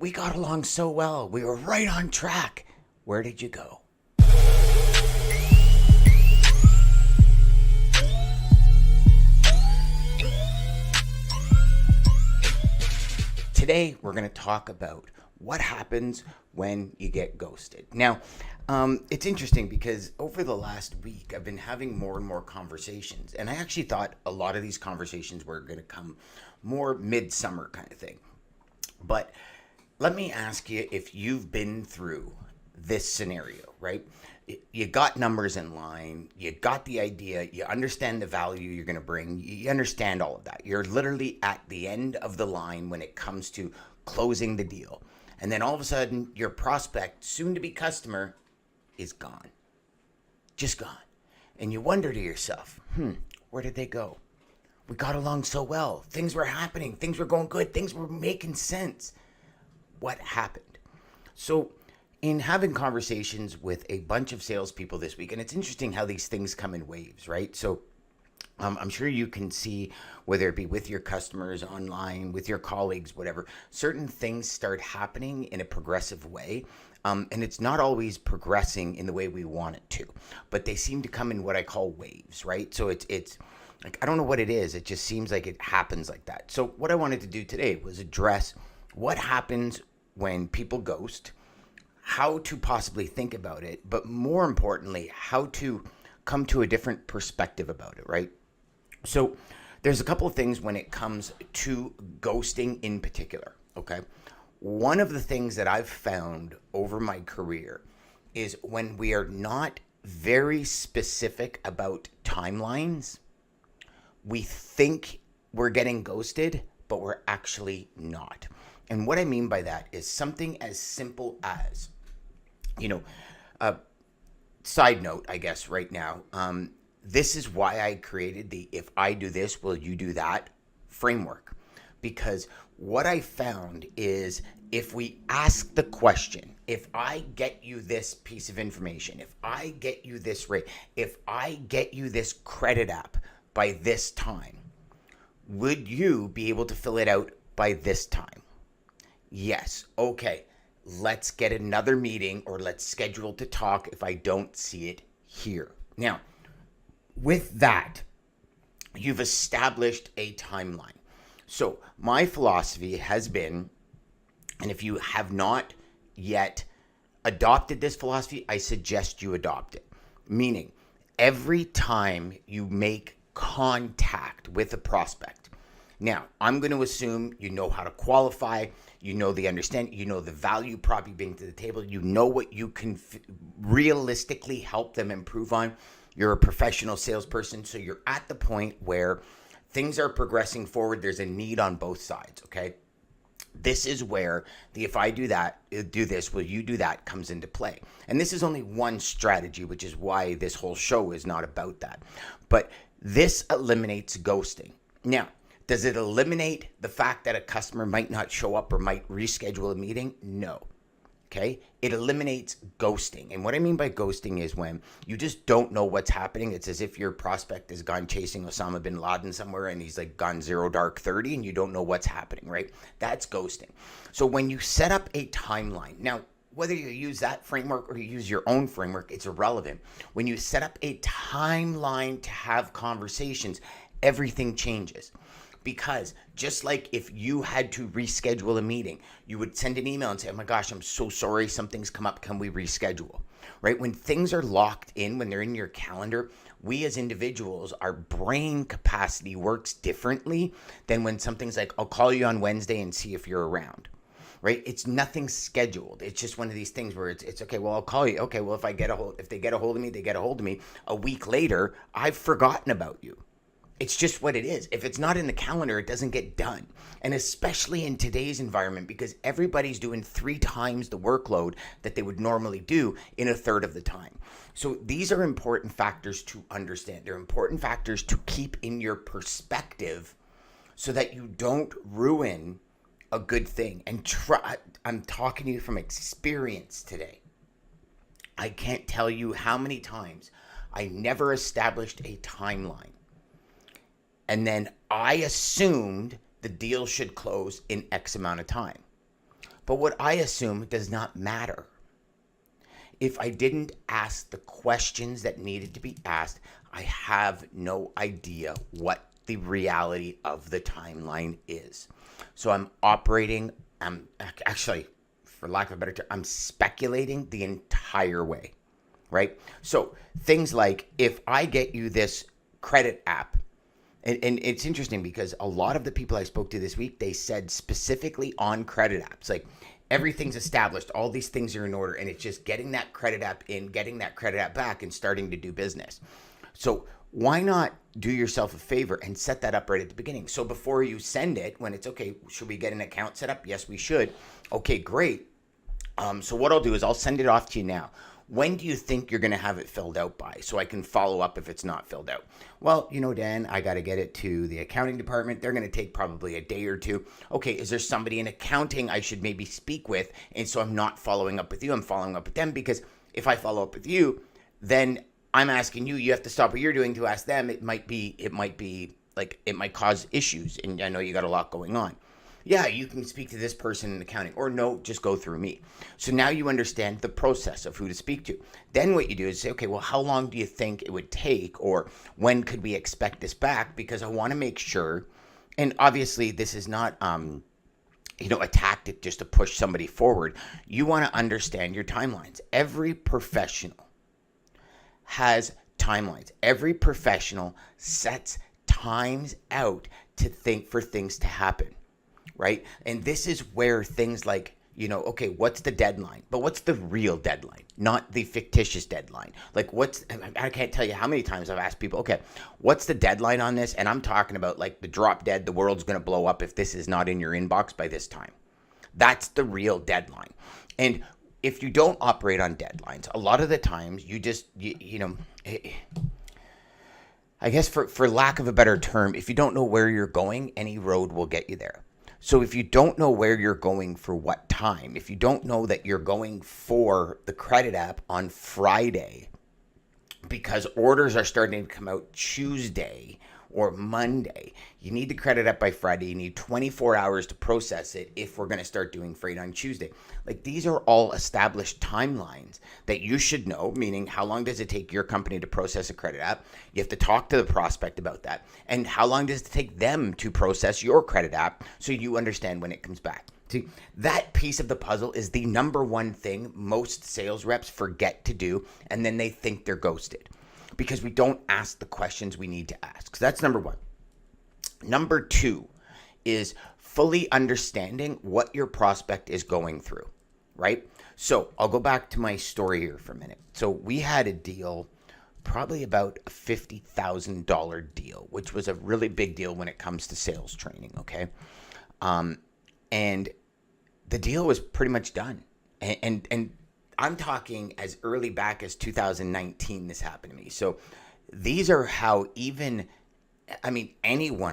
We got along so well. We were right on track. Where did you go? Today, we're going to talk about what happens when you get ghosted. Now, it's interesting because over the last week, I've been having more and more conversations, and I actually thought a lot of these conversations were going to come more midsummer kind of thing. But let me ask you if you've been through this scenario, right? You got numbers in line, you got the idea, you understand the value you're going to bring, you understand all of that. You're literally at the end of the line when it comes to closing the deal. And then all of a sudden, your prospect, soon to be customer, is gone. Just gone. And you wonder to yourself, where did they go? We got along so well. Things were happening. Things were going good. Things were making sense. What happened? So, in having conversations with a bunch of salespeople this week, and it's interesting how these things come in waves, right? So, I'm sure you can see, whether it be with your customers, online, with your colleagues, whatever, certain things start happening in a progressive way. And it's not always progressing in the way we want it to, but they seem to come in what I call waves, right? So it's like, I don't know what it is. It just seems like it happens like that. So what I wanted to do today was address what happens when people ghost, how to possibly think about it, but more importantly, how to come to a different perspective about it, right? So there's a couple of things when it comes to ghosting in particular, okay? One of the things that I've found over my career is when we are not very specific about timelines, we think we're getting ghosted, but we're actually not. And what I mean by that is something as simple as, side note, I guess, right now, this is why I created the "if I do this, will you do that" framework. Because what I found is if we ask the question, if I get you this piece of information, if I get you this rate, if I get you this credit app by this time, would you be able to fill it out by this time? Yes. Okay. Let's get another meeting, or let's schedule to talk if I don't see it here. Now, with that, you've established a timeline. So my philosophy has been, and if you have not yet adopted this philosophy, I suggest you adopt it. Meaning, every time you make contact with a prospect, now, I'm going to assume you know how to qualify, you know the understanding, you know the value prop you bring to the table, you know what you can realistically help them improve on. You're a professional salesperson, so you're at the point where things are progressing forward. There's a need on both sides, okay? This is where the "if I do that, do this, will you do that" comes into play. And this is only one strategy, which is why this whole show is not about that. But this eliminates ghosting. Now, does it eliminate the fact that a customer might not show up or might reschedule a meeting? No. Okay? It eliminates ghosting. And what I mean by ghosting is when you just don't know what's happening. It's as if your prospect has gone chasing Osama bin Laden somewhere and he's like gone zero dark 30 and you don't know what's happening, right? That's ghosting. So when you set up a timeline, now, whether you use that framework or you use your own framework, it's irrelevant. When you set up a timeline to have conversations, everything changes. Because just like if you had to reschedule a meeting, you would send an email and say, "Oh my gosh, I'm so sorry, something's come up, can we reschedule?" Right? When things are locked in, when they're in your calendar, we as individuals, our brain capacity works differently than when something's like, "I'll call you on Wednesday and see if you're around." Right? It's nothing scheduled. It's just one of these things where it's okay, well, I'll call you. Okay, well, if they get a hold of me, they get a hold of me. A week later, I've forgotten about you. It's just what it is. If it's not in the calendar, it doesn't get done. And especially in today's environment, because everybody's doing 3 times the workload that they would normally do in a third of the time. So these are important factors to understand. They're important factors to keep in your perspective so that you don't ruin a good thing. And I'm talking to you from experience today. I can't tell you how many times I never established a timeline. And then I assumed the deal should close in X amount of time. But what I assume does not matter. If I didn't ask the questions that needed to be asked, I have no idea what the reality of the timeline is. So I'm actually, for lack of a better term, I'm speculating the entire way, right? So things like, if I get you this credit app, and it's interesting because a lot of the people I spoke to this week, they said specifically on credit apps, like everything's established, all these things are in order, and it's just getting that credit app in, getting that credit app back, and starting to do business. So why not do yourself a favor and set that up right at the beginning? So before you send it, when it's okay, should we get an account set up? Yes, we should. Okay, great. So what I'll do is I'll send it off to you now. When do you think you're going to have it filled out by, so I can follow up if it's not filled out? Well, Dan, I got to get it to the accounting department. They're going to take probably a day or two. Okay, is there somebody in accounting I should maybe speak with? And so I'm not following up with you. I'm following up with them, because if I follow up with you, then I'm asking you. You have to stop what you're doing to ask them. It might cause issues, and I know you got a lot going on. Yeah, you can speak to this person in accounting, or no, just go through me. So now you understand the process of who to speak to. Then what you do is say, okay, well, how long do you think it would take, or when could we expect this back? Because I want to make sure, and obviously this is not, a tactic just to push somebody forward. You want to understand your timelines. Every professional has timelines. Every professional sets times out to think for things to happen. Right? And this is where things like, okay, what's the deadline? But what's the real deadline? Not the fictitious deadline. Like, I can't tell you how many times I've asked people, okay, what's the deadline on this? And I'm talking about like the drop dead, the world's going to blow up if this is not in your inbox by this time. That's the real deadline. And if you don't operate on deadlines, a lot of the times you just, I guess for lack of a better term, if you don't know where you're going, any road will get you there. So if you don't know where you're going for what time, if you don't know that you're going for the credit app on Friday because orders are starting to come out Tuesday or Monday, you need the credit app by Friday. You need 24 hours to process it if we're going to start doing freight on Tuesday. Like, these are all established timelines that you should know, meaning how long does it take your company to process a credit app? You have to talk to the prospect about that. And how long does it take them to process your credit app so you understand when it comes back? See, that piece of the puzzle is the number one thing most sales reps forget to do, and then they think they're ghosted because we don't ask the questions we need to ask. So that's number one. Number two is fully understanding what your prospect is going through, right? So I'll go back to my story here for a minute. So we had a deal, probably about a $50,000 deal, which was a really big deal when it comes to sales training, okay? And the deal was pretty much done. And I'm talking as early back as 2019 this happened to me. So these are how anyone,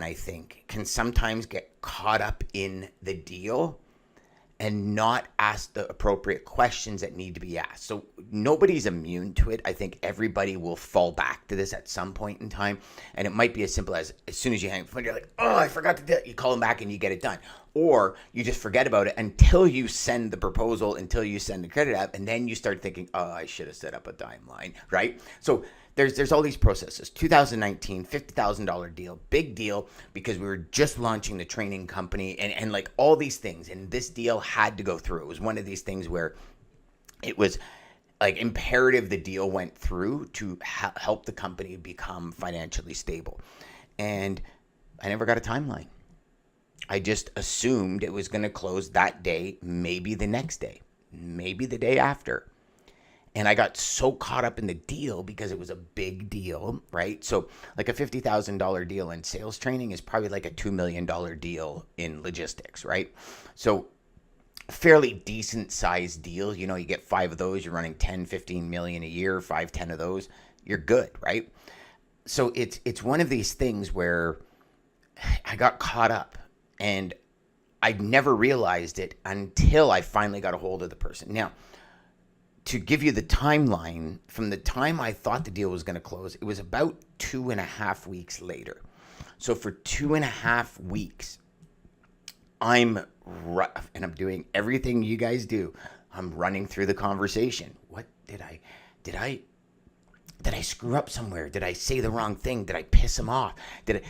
I think, can sometimes get caught up in the deal and not ask the appropriate questions that need to be asked. So nobody's immune to it. I think everybody will fall back to this at some point in time. And it might be as simple as soon as you hang up the phone, you're like, oh, I forgot to do it. You call them back and you get it done. Or you just forget about it until you send the proposal, until you send the credit app, and then you start thinking, oh, I should have set up a timeline, right? So there's all these processes. 2019, $50,000 deal, big deal, because we were just launching the training company and like all these things. And this deal had to go through. It was one of these things where it was like imperative the deal went through to help the company become financially stable. And I never got a timeline. I just assumed it was going to close that day, maybe the next day, maybe the day after. And I got so caught up in the deal because it was a big deal, right? So like a $50,000 deal in sales training is probably like a $2 million deal in logistics, right? So fairly decent sized deal. You get 5 of those, you're running 10, 15 million a year, 5, 10 of those, you're good, right? So it's one of these things where I got caught up. And I never realized it until I finally got a hold of the person. Now, to give you the timeline, from the time I thought the deal was going to close, it was about 2.5 weeks later. So for 2.5 weeks, and I'm doing everything you guys do. I'm running through the conversation. What did I screw up somewhere? Did I say the wrong thing? Did I piss him off?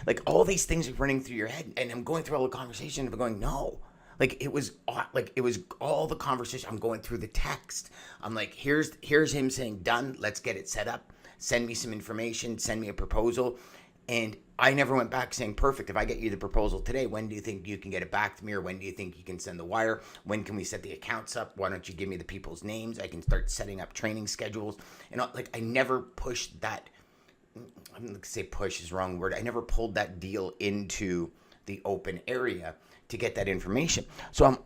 Like all these things are running through your head, and I'm going through all the conversation, and I'm going, no. It was all the conversation. I'm going through the text. I'm like, here's him saying, done. Let's get it set up. Send me some information. Send me a proposal. And I never went back saying, perfect. If I get you the proposal today, when do you think you can get it back to me? Or when do you think you can send the wire? When can we set the accounts up? Why don't you give me the people's names? I can start setting up training schedules. And I never pushed that. I'm going to say push is the wrong word. I never pulled that deal into the open area to get that information. So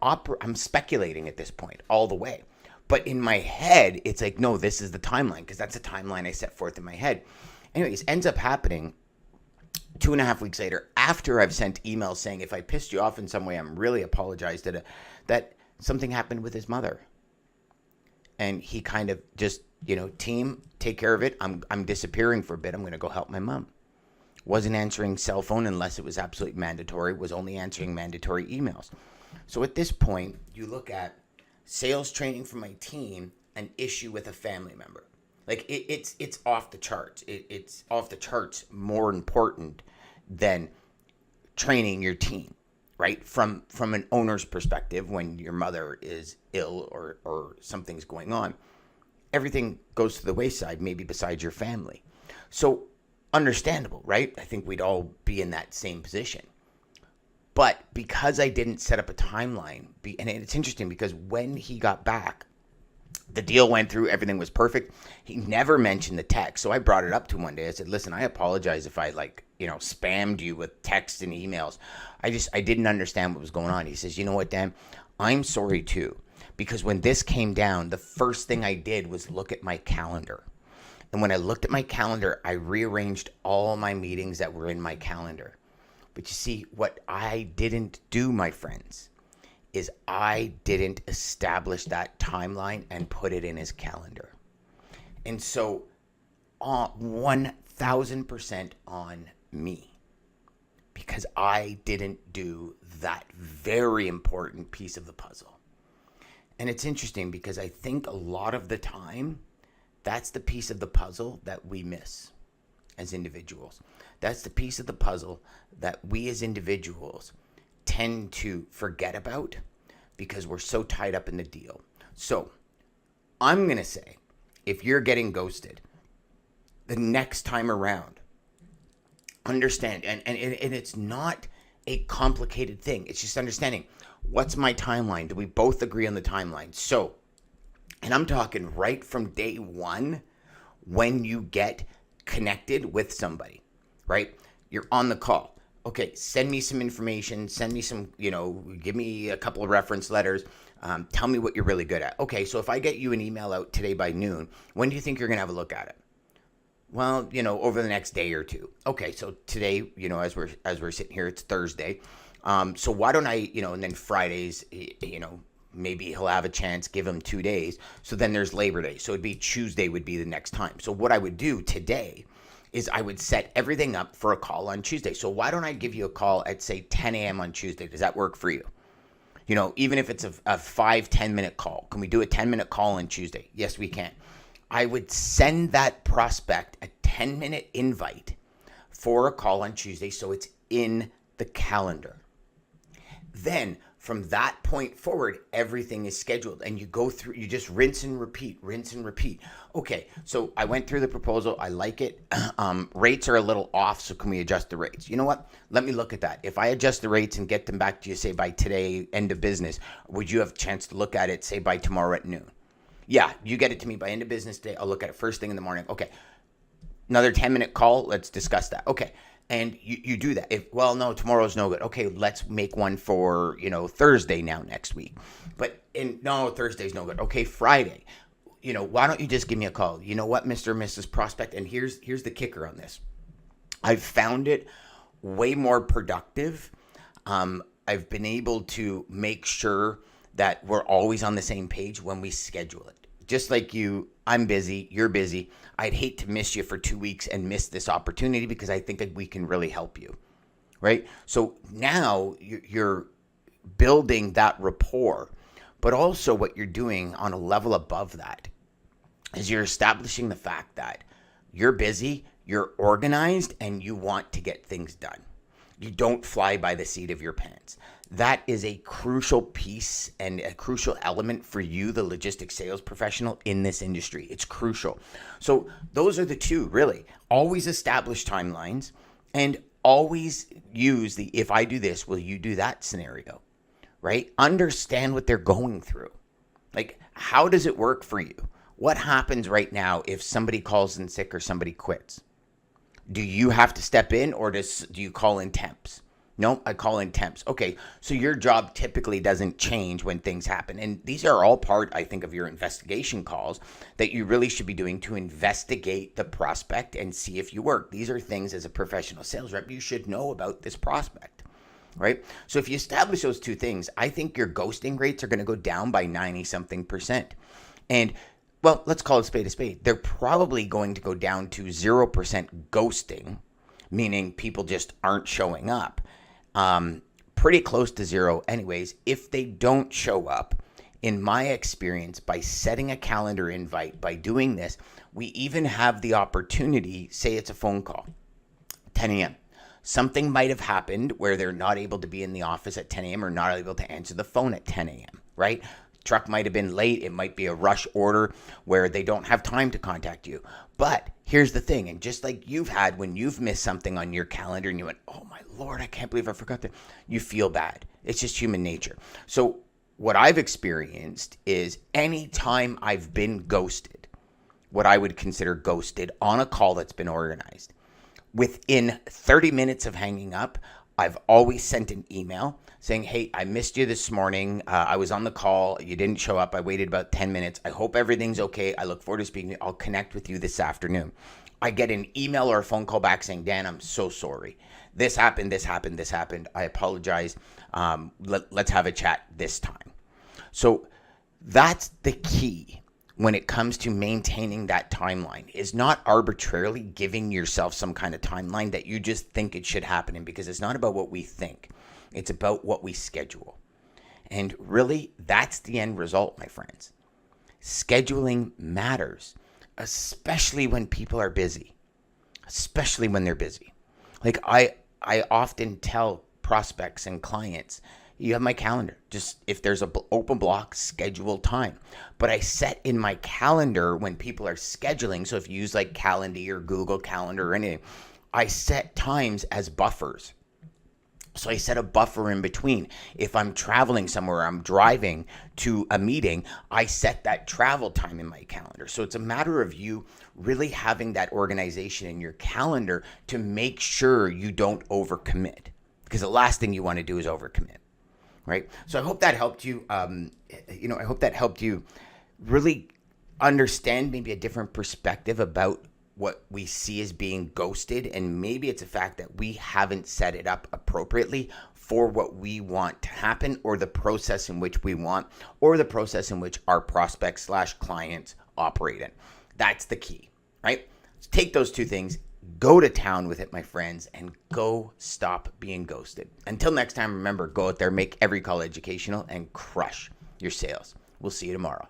I'm speculating at this point all the way. But in my head, it's like, no, this is the timeline, because that's a timeline I set forth in my head. Anyways, ends up happening 2.5 weeks later, after I've sent emails saying, if I pissed you off in some way, I'm really apologize that something happened with his mother. And he kind of just, team, take care of it. I'm disappearing for a bit. I'm going to go help my mom. Wasn't answering cell phone unless it was absolutely mandatory. Was only answering mandatory emails. So at this point, you look at sales training for my team, an issue with a family member. It's off the charts. It's off the charts more important than training your team, right? From an owner's perspective, when your mother is ill or something's going on, everything goes to the wayside, maybe besides your family. So understandable, right? I think we'd all be in that same position. But because I didn't set up a timeline, and it's interesting because when he got back, the deal went through, everything was perfect. He never mentioned the text. So I brought it up to him one day. I said, listen, I apologize if I spammed you with texts and emails. I didn't understand what was going on. He says, you know what, Dan, I'm sorry too. Because when this came down, the first thing I did was look at my calendar. And when I looked at my calendar, I rearranged all my meetings that were in my calendar. But you see, what I didn't do, my friends, is I didn't establish that timeline and put it in his calendar. And so 1,000% on me, because I didn't do that very important piece of the puzzle. And it's interesting because I think a lot of the time, that's the piece of the puzzle that we miss as individuals. That's the piece of the puzzle that we as individuals tend to forget about because we're so tied up in the deal. So I'm going to say, if you're getting ghosted, the next time around, understand, and it's not a complicated thing. It's just understanding, what's my timeline? Do we both agree on the timeline? So, and I'm talking right from day one, when you get connected with somebody, right? You're on the call. Okay, send me some information, send me some, give me a couple of reference letters, tell me what you're really good at. Okay, so if I get you an email out today by noon, when do you think you're going to have a look at it? Well, over the next day or two. Okay, so today, as we're sitting here, it's Thursday. So why don't I, and then Fridays, maybe he'll have a chance, give him 2 days. So then there's Labor Day. So it'd be Tuesday would be the next time. So what I would do today is I would set everything up for a call on Tuesday. So why don't I give you a call at, say, 10 a.m. on Tuesday? Does that work for you? Even if it's a 5-10 minute call. Can we do a 10-minute call on Tuesday? Yes, we can. I would send that prospect a 10-minute invite for a call on Tuesday so it's in the calendar. Then from that point forward, everything is scheduled and you go through, you just rinse and repeat. Okay, so I went through the proposal. I like it. Rates are a little off, so can we adjust the rates? You know what? Let me look at that. If I adjust the rates and get them back to you, say by today, end of business, would you have a chance to look at it, say by tomorrow at noon? Yeah, you get it to me by end of business day. I'll look at it first thing in the morning. Okay, another 10-minute call. Let's discuss that. Okay. And you do that. No, tomorrow's no good. Okay, let's make one for, Thursday now next week. No, Thursday's no good. Okay, Friday. Why don't you just give me a call? You know what, Mr. or Mrs. Prospect? And here's the kicker on this. I've found it way more productive. I've been able to make sure that we're always on the same page when we schedule it. Just like you, I'm busy, you're busy. I'd hate to miss you for 2 weeks and miss this opportunity because I think that we can really help you, right? So now you're building that rapport. But also what you're doing on a level above that is you're establishing the fact that you're busy, you're organized, and you want to get things done. You don't fly by the seat of your pants. That is a crucial piece and a crucial element for you, the logistics sales professional in this industry. It's crucial. So those are the two, really. Always establish timelines and always use the if I do this, will you do that scenario, right? Understand what they're going through. Like, how does it work for you? What happens right now if somebody calls in sick or somebody quits? Do you have to step in, or do you call in temps? No, I call in temps. Okay, so your job typically doesn't change when things happen. And these are all part, I think, of your investigation calls that you really should be doing to investigate the prospect and see if you work. These are things as a professional sales rep you should know about this prospect, right? So if you establish those two things, I think your ghosting rates are going to go down by 90-something%. And well, let's call it spade a spade. They're probably going to go down to 0% ghosting, meaning people just aren't showing up. Pretty close to zero anyways. If they don't show up, in my experience, by setting a calendar invite, by doing this, we even have the opportunity, say it's a phone call, 10 a.m. Something might have happened where they're not able to be in the office at 10 a.m. or not able to answer the phone at 10 a.m., right? Truck might have been late. It might be a rush order where they don't have time to contact you. But here's the thing, and just like you've had when you've missed something on your calendar and you went, oh my Lord, I can't believe I forgot that. You feel bad. It's just human nature. So what I've experienced is anytime I've been ghosted, what I would consider ghosted on a call that's been organized, within 30 minutes of hanging up, I've always sent an email saying, hey, I missed you this morning. I was on the call. You didn't show up. I waited about 10 minutes. I hope everything's okay. I look forward to speaking to you. I'll connect with you this afternoon. I get an email or a phone call back saying, Dan, I'm so sorry. This happened. I apologize. Let's have a chat this time. So that's the key when it comes to maintaining that timeline, is not arbitrarily giving yourself some kind of timeline that you just think it should happen in, because it's not about what we think. It's about what we schedule. And really, that's the end result, my friends. Scheduling matters, especially when people are busy, especially when they're busy. Like I often tell prospects and clients, you have my calendar. Just if there's an open block, schedule time. But I set in my calendar when people are scheduling. So if you use like Calendly or Google Calendar or anything, I set times as buffers. So I set a buffer in between. If I'm traveling somewhere, I'm driving to a meeting, I set that travel time in my calendar. So it's a matter of you really having that organization in your calendar to make sure you don't overcommit, because the last thing you want to do is overcommit, right? So I hope that helped you. I hope that helped you really understand maybe a different perspective about what we see as being ghosted, and maybe it's a fact that we haven't set it up appropriately for what we want to happen, or the process in which we want, or the process in which our prospects / clients operate in. That's the key, right? So take those two things, go to town with it, my friends, and go stop being ghosted. Until next time, remember, go out there, make every call educational, and crush your sales. We'll see you tomorrow.